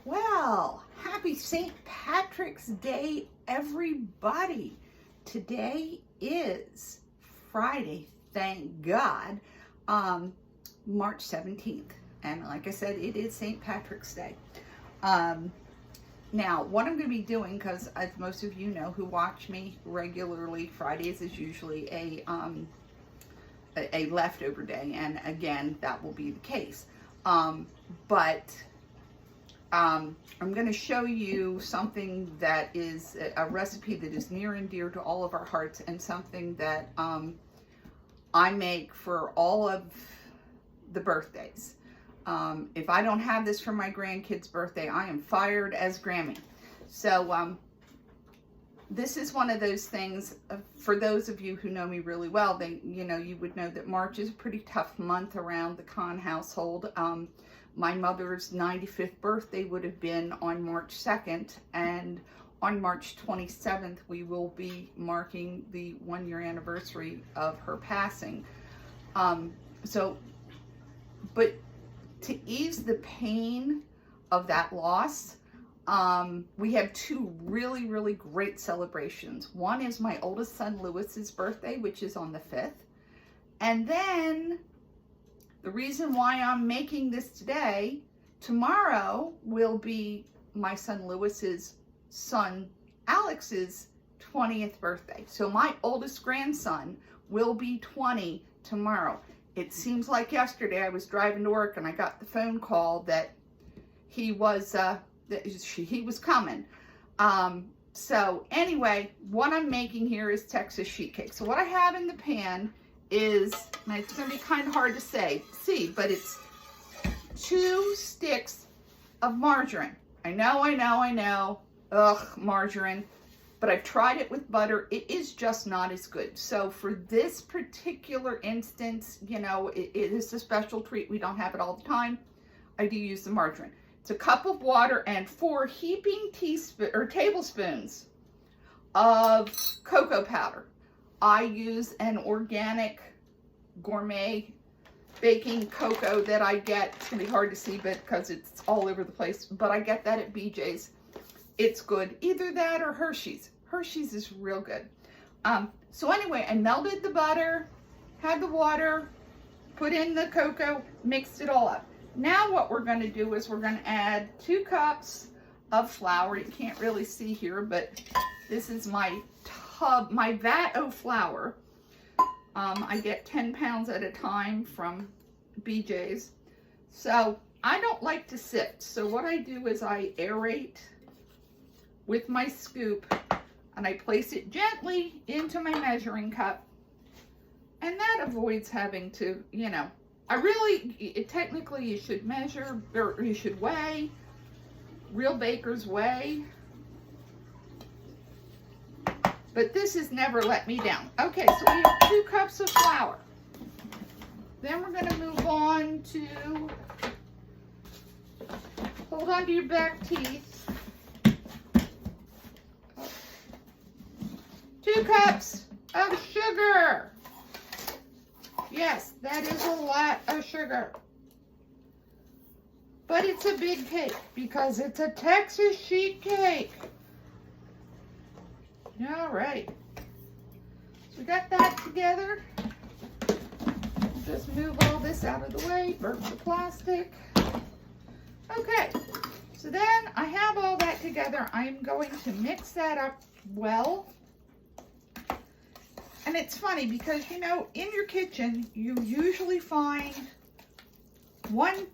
Well, happy St. Patrick's Day, everybody. Today is Friday, thank God, March 17th. And like I said, it is St. Patrick's Day. Now, what I'm going to be doing, because as most of you know who watch me regularly, Fridays is usually a leftover day. And again, that will be the case. I'm going to show you something that is a recipe that is near and dear to all of our hearts, and something that I make for all of the birthdays. If I don't have this for my grandkid's birthday, I am fired as Grammy. So this is one of those things, for those of you who know me really well, you would know that March is a pretty tough month around the Kahn household. My mother's 95th birthday would have been on March 2nd, and on March 27th, we will be marking the 1-year anniversary of her passing. But to ease the pain of that loss, we have two really, really great celebrations. One is my oldest son, Lewis's birthday, which is on the 5th. And then the reason why I'm making this today, tomorrow will be my son Lewis's son Alex's 20th birthday. So my oldest grandson will be 20 tomorrow. It seems like yesterday I was driving to work and I got the phone call that he was coming. So anyway, what I'm making here is Texas sheet cake. So what I have in the pan is, and it's going to be kind of hard to see, but it's 2 sticks of margarine. I know. Ugh, margarine. But I've tried it with butter. It is just not as good. So for this particular instance, it is a special treat. We don't have it all the time. I do use the margarine. It's a cup of water and 4 heaping tablespoons of cocoa powder. I use an organic gourmet baking cocoa that I get. It's going to be hard to see because it's all over the place, but I get that at BJ's. It's good. Either that or Hershey's. Hershey's is real good. So anyway, I melted the butter, had the water, put in the cocoa, mixed it all up. Now what we're going to do is we're going to add 2 cups of flour. You can't really see here, but this is my vat of flour. I get 10 pounds at a time from BJ's. So I don't like to sift. So what I do is I aerate with my scoop, and I place it gently into my measuring cup. And that avoids having to, technically you should measure, or you should weigh. Real bakers weigh. But this has never let me down. Okay, so we have 2 cups of flour. Then we're going to move on to, hold on to your back teeth, 2 cups of sugar. Yes, that is a lot of sugar. But it's a big cake because it's a Texas sheet cake. All right. So we got that together. Just move all this out of the way, burn the plastic. Okay, so then I have all that together. I'm going to mix that up well. And it's funny because, in your kitchen, you usually find one,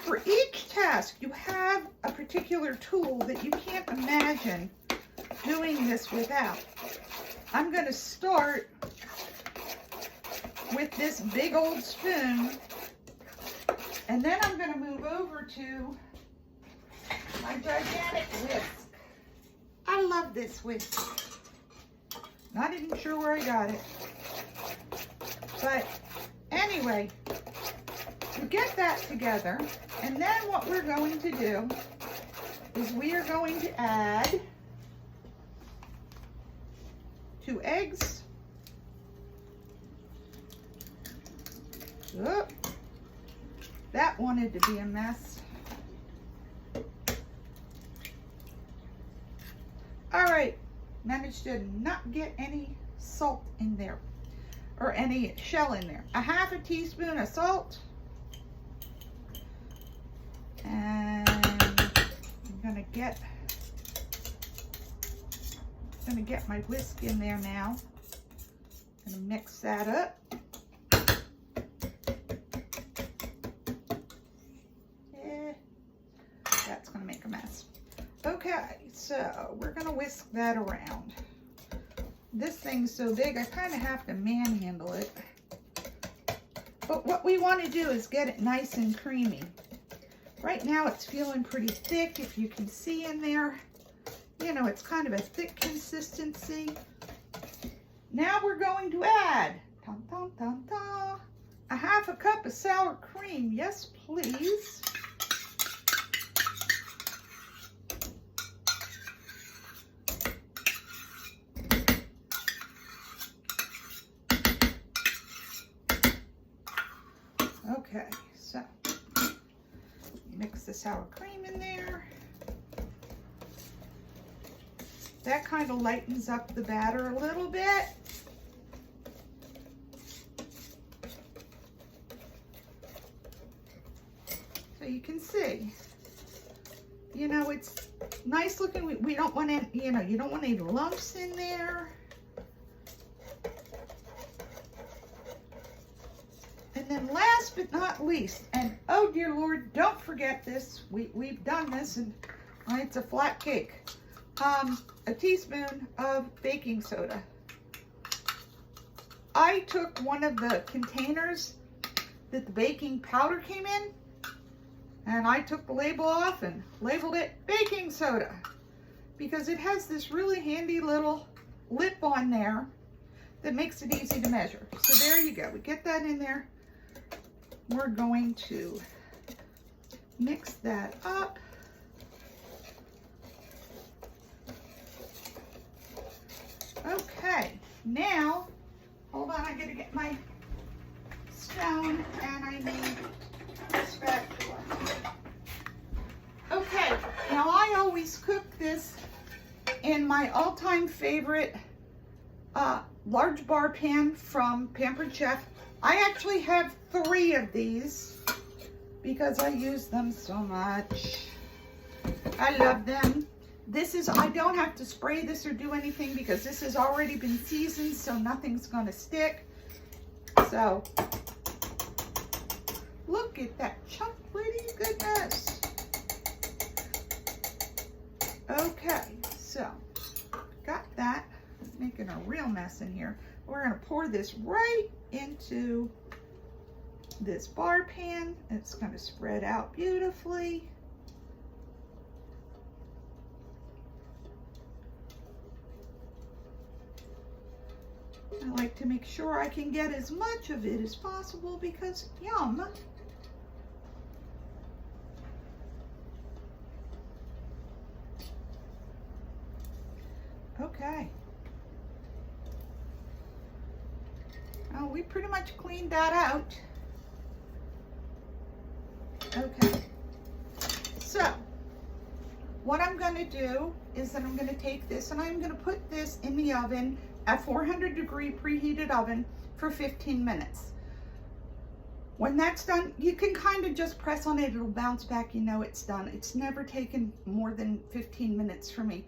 for each task, you have a particular tool that you can't imagine doing this without. I'm going to start with this big old spoon, and then I'm going to move over to my gigantic whisk. I love this whisk. Not even sure where I got it. But anyway, we get that together, and then what we're going to do is we are going to add 2 eggs. Oh, that wanted to be a mess. All right, managed to not get any salt in there or any shell in there. A half a teaspoon of salt. And I'm gonna get my whisk in there now. I'm gonna mix that up. That's gonna make a mess. Okay, so we're gonna whisk that around. This thing's so big, I kind of have to manhandle it. But what we want to do is get it nice and creamy. Right now it's feeling pretty thick, if you can see in there. You know, it's kind of a thick consistency. Now we're going to add dun, dun, dun, dun, a half a cup of sour cream. Yes, please. Okay, so mix the sour cream in there. That kind of lightens up the batter a little bit. So you can see, you know, it's nice looking. We don't want any, you know, you don't want any lumps in there. And then last but not least, and oh dear Lord, don't forget this. We've done this, and it's a flat cake. A teaspoon of baking soda. I took one of the containers that the baking powder came in, and I took the label off and labeled it baking soda because it has this really handy little lip on there that makes it easy to measure. So there you go. We get that in there. We're going to mix that up. Okay, now, hold on, I gotta get my stone and I need a spatula. Okay, now I always cook this in my all-time favorite large bar pan from Pampered Chef. I actually have 3 of these because I use them so much. I love them. This is, I don't have to spray this or do anything because this has already been seasoned, so nothing's gonna stick. So, look at that chocolatey goodness. Okay, so, got that. Making a real mess in here. We're gonna pour this right into this bar pan. It's gonna spread out beautifully. I like to make sure I can get as much of it as possible because yum. Okay. Oh, we pretty much cleaned that out. Okay. So, what I'm going to do is that I'm going to take this and I'm going to put this in the oven at 400-degree preheated oven for 15 minutes. When that's done, you can kind of just press on it. It'll bounce back. You know it's done. It's never taken more than 15 minutes for me.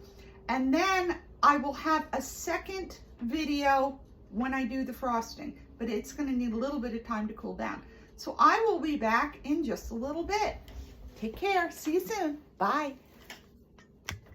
And then I will have a second video when I do the frosting, but it's going to need a little bit of time to cool down. So I will be back in just a little bit. Take care. See you soon. Bye.